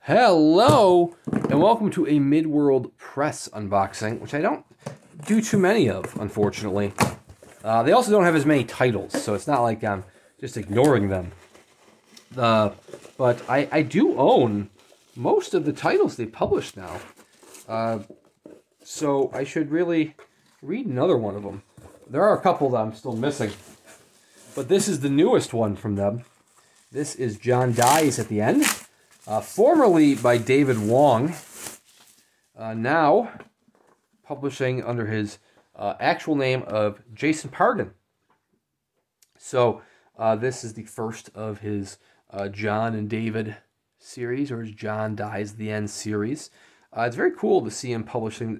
Hello, and welcome to a Midworld Press unboxing, which I don't do too many of, unfortunately. They also don't have as many titles, so it's not like I'm just ignoring them. But I do own most of the titles they publish now. So I should really read another one of them. There are a couple that I'm still missing, but this is the newest one from them. This is John Dies at the End. Formerly by David Wong, now publishing under his actual name of Jason Pargin. So this is the first of his John and David series, or his John Dies at the End series. It's very cool to see him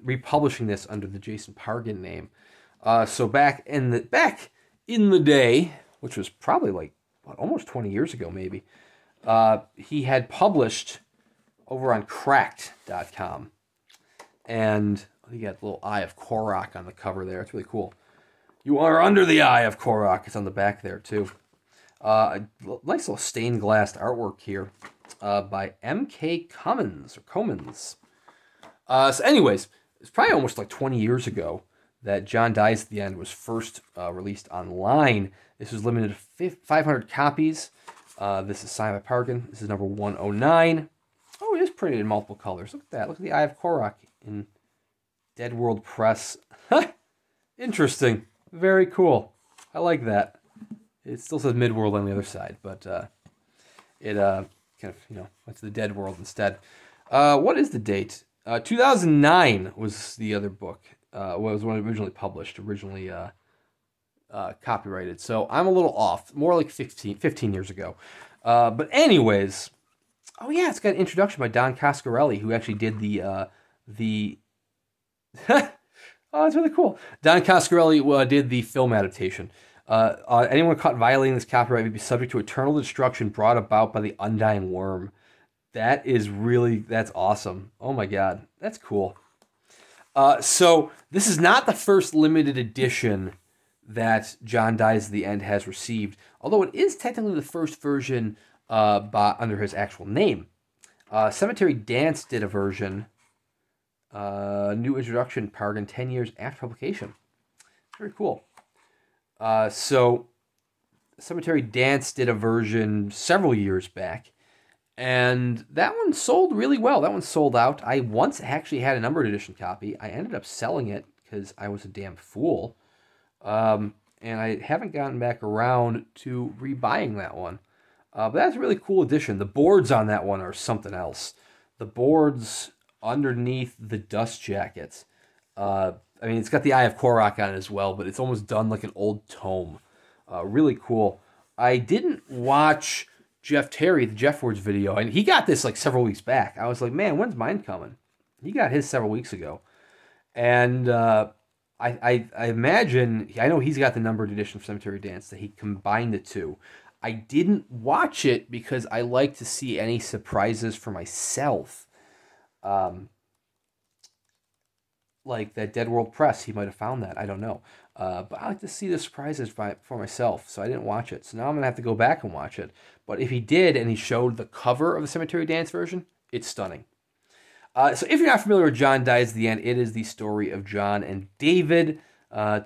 republishing this under the Jason Pargin name. So back in the day, which was probably like almost 20 years ago, maybe. He had published over on Cracked.com. And you got the little Eye of Korok on the cover there. It's really cool. You are under the Eye of Korok. It's on the back there, too. A nice little stained glass artwork here by MK Komins, or Komins. So anyways, it's probably almost like 20 years ago that John Dies at the End was first released online. This was limited to 500 copies. This is signed by Pargin. This is number 109. Oh, it is printed in multiple colors. Look at that. Look at the Eye of Korok in Midworld Press. Interesting. Very cool. I like that. It still says Midworld on the other side, but it kind of, went to the Dead World instead. What is the date? 2009 was the other book. Was when it originally published, copyrighted. So I'm a little off, more like 15 years ago. But anyways, oh yeah, it's got an introduction by Don Coscarelli, who actually did the oh, it's really cool. Don Coscarelli did the film adaptation. Anyone caught violating this copyright may be subject to eternal destruction brought about by the undying worm. That's awesome. Oh my god, that's cool. So this is not the first limited edition that John Dies at the End has received, although it is technically the first version under his actual name. Cemetery Dance did a version, new introduction, Pargin, 10 years after publication. Very cool. So Cemetery Dance did a version several years back, and that one sold really well. That one sold out. I once actually had a numbered edition copy. I ended up selling it because I was a damn fool. And I haven't gotten back around to rebuying that one. But that's a really cool edition. The boards on that one are something else. The boards underneath the dust jackets. I mean, it's got the Eye of Korok on it as well, but it's almost done like an old tome. Really cool. I didn't watch Jeff Terry, the Jeff Words video, and he got this like several weeks back. I was like, man, when's mine coming? He got his several weeks ago. And I imagine, I know he's got the numbered edition of Cemetery Dance, that he combined the two. I didn't watch it because I like to see any surprises for myself. Like that Dead World Press, he might have found that. I don't know. But I like to see the surprises for myself, so I didn't watch it. So now I'm going to have to go back and watch it. But if he did, and he showed the cover of the Cemetery Dance version, it's stunning. So if you're not familiar with John Dies at the End, it is the story of John and David,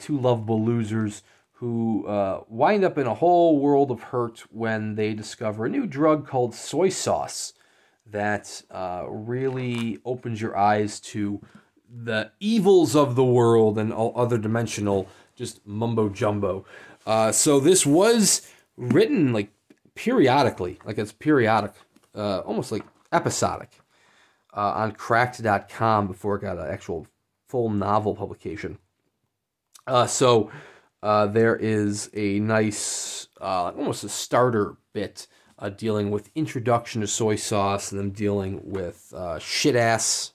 two lovable losers who wind up in a whole world of hurt when they discover a new drug called soy sauce that really opens your eyes to the evils of the world and all other dimensional just mumbo jumbo. So this was written like periodically, like it's periodic, almost like episodic. On Cracked.com before it got an actual full novel publication. So there is a nice, almost a starter bit dealing with introduction to soy sauce, and then dealing with shit-ass.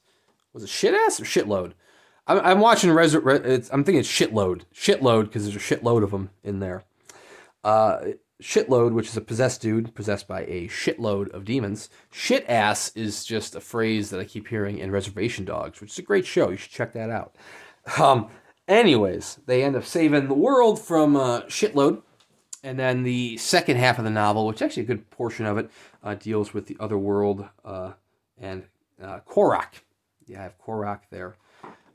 Was it shit-ass or shitload? I'm watching, I'm thinking it's shitload. Shitload, because there's a shitload of them in there. Shitload, which is a possessed dude, possessed by a shitload of demons. Shit-ass is just a phrase that I keep hearing in Reservation Dogs, which is a great show. You should check that out. Anyways, they end up saving the world from shitload. And then the second half of the novel, which actually a good portion of it, deals with the other world Korok. Yeah, I have Korok there.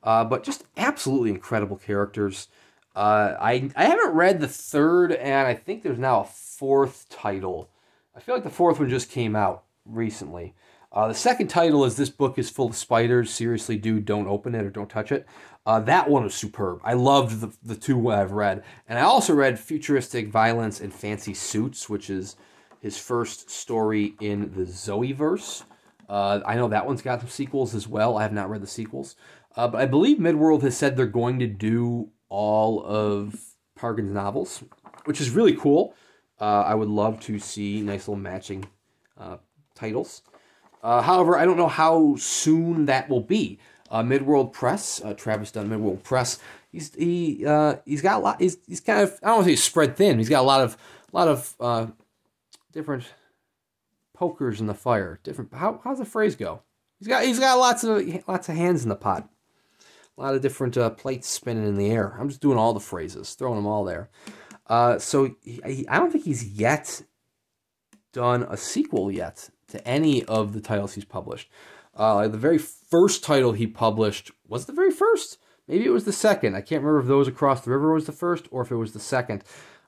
But just absolutely incredible characters. I haven't read the third, and I think there's now a fourth title. I feel like the fourth one just came out recently. The second title is This Book is Full of Spiders. Seriously, dude, don't open it or don't touch it. That one was superb. I loved the two I've read. And I also read Futuristic Violence and Fancy Suits, which is his first story in the Zoeverse. I know that one's got some sequels as well. I have not read the sequels. But I believe Midworld has said they're going to do all of Pargin's novels, which is really cool. I would love to see nice little matching titles. However, I don't know how soon that will be. Midworld Press, Travis Dunn, Midworld Press. He's got a lot. He's kind of, I don't want to say spread thin. He's got a lot of different pokers in the fire. Different. How's the phrase go? He's got lots of hands in the pot. A lot of different plates spinning in the air. I'm just doing all the phrases, throwing them all there. So I don't think he's yet done a sequel yet to any of the titles he's published. The very first title he published was the very first. Maybe it was the second. I can't remember if Those Across the River was the first or if it was the second.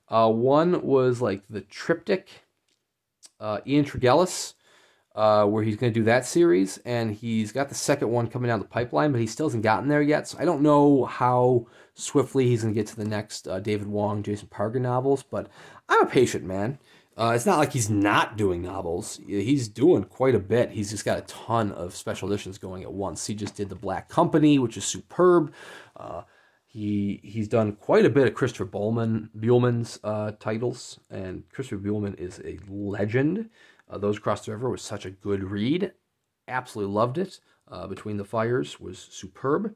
One was like the Triptych, Ian Tregellis, where he's going to do that series, and he's got the second one coming down the pipeline, but he still hasn't gotten there yet, so I don't know how swiftly he's going to get to the next David Wong, Jason Pargin novels, but I'm a patient man. It's not like he's not doing novels. He's doing quite a bit. He's just got a ton of special editions going at once. He just did The Black Company, which is superb. He's done quite a bit of Christopher Buehlman's titles, and Christopher Buehlman is a legend. Those Across the River was such a good read. Absolutely loved it. Between the Fires was superb.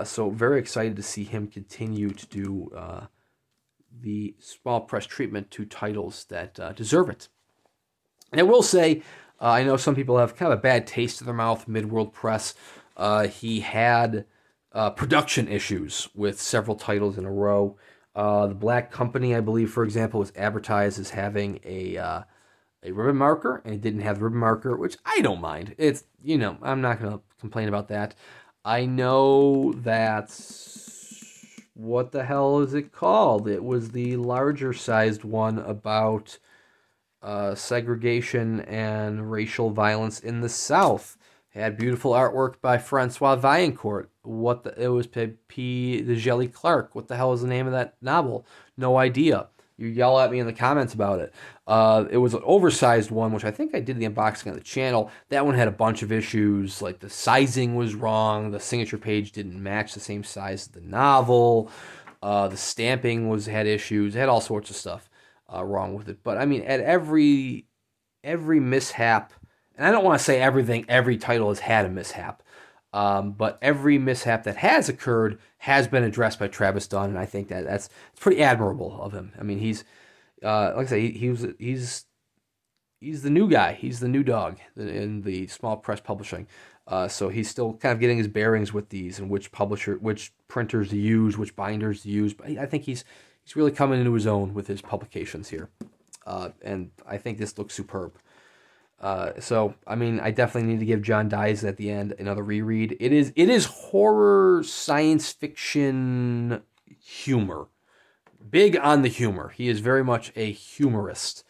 So very excited to see him continue to do the small press treatment to titles that deserve it. And I will say, I know some people have kind of a bad taste in their mouth. Midworld Press, he had production issues with several titles in a row. The Black Company, I believe, for example, was advertised as having a ribbon marker, and it didn't have the ribbon marker, which I don't mind. It's, you know, I'm not going to complain about that. I know that's, what the hell is it called? It was the larger sized one about segregation and racial violence in the South. Had beautiful artwork by Francois Vaillancourt. It was P. de Jelly Clark. What the hell is the name of that novel? No idea. You yell at me in the comments about it. It was an oversized one, which I think I did the unboxing on the channel. That one had a bunch of issues, like the sizing was wrong, the signature page didn't match the same size as the novel, the stamping had issues, it had all sorts of stuff wrong with it. But I mean, at every mishap, and I don't want to say every title has had a mishap, but every mishap that has occurred has been addressed by Travis Dunn, and I think that's pretty admirable of him. I mean, he's like I say, he's the new guy. He's the new dog in the small press publishing. So he's still kind of getting his bearings with these and which printers to use, which binders to use. But I think he's really coming into his own with his publications here, and I think this looks superb. So, I mean, I definitely need to give John Dies at the end another reread. It is horror, science fiction, humor. Big on the humor. He is very much a humorist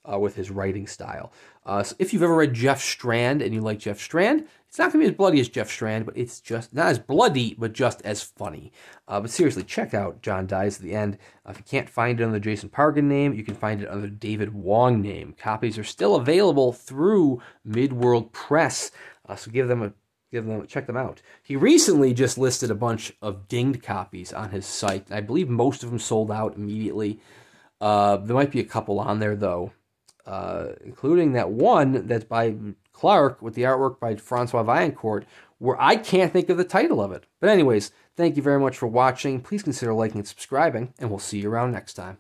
with his writing style. So if you've ever read Jeff Strand and you like Jeff Strand, it's not going to be as bloody as Jeff Strand, but it's just not as bloody, but just as funny. But seriously, check out John Dies at the end. If you can't find it under the Jason Pargin name, you can find it under the David Wong name. Copies are still available through Midworld Press, so check them out. He recently just listed a bunch of dinged copies on his site. I believe most of them sold out immediately. There might be a couple on there though, including that one that's by Clark with the artwork by Francois Vaillancourt, where I can't think of the title of it. But anyways, thank you very much for watching. Please consider liking and subscribing, and we'll see you around next time.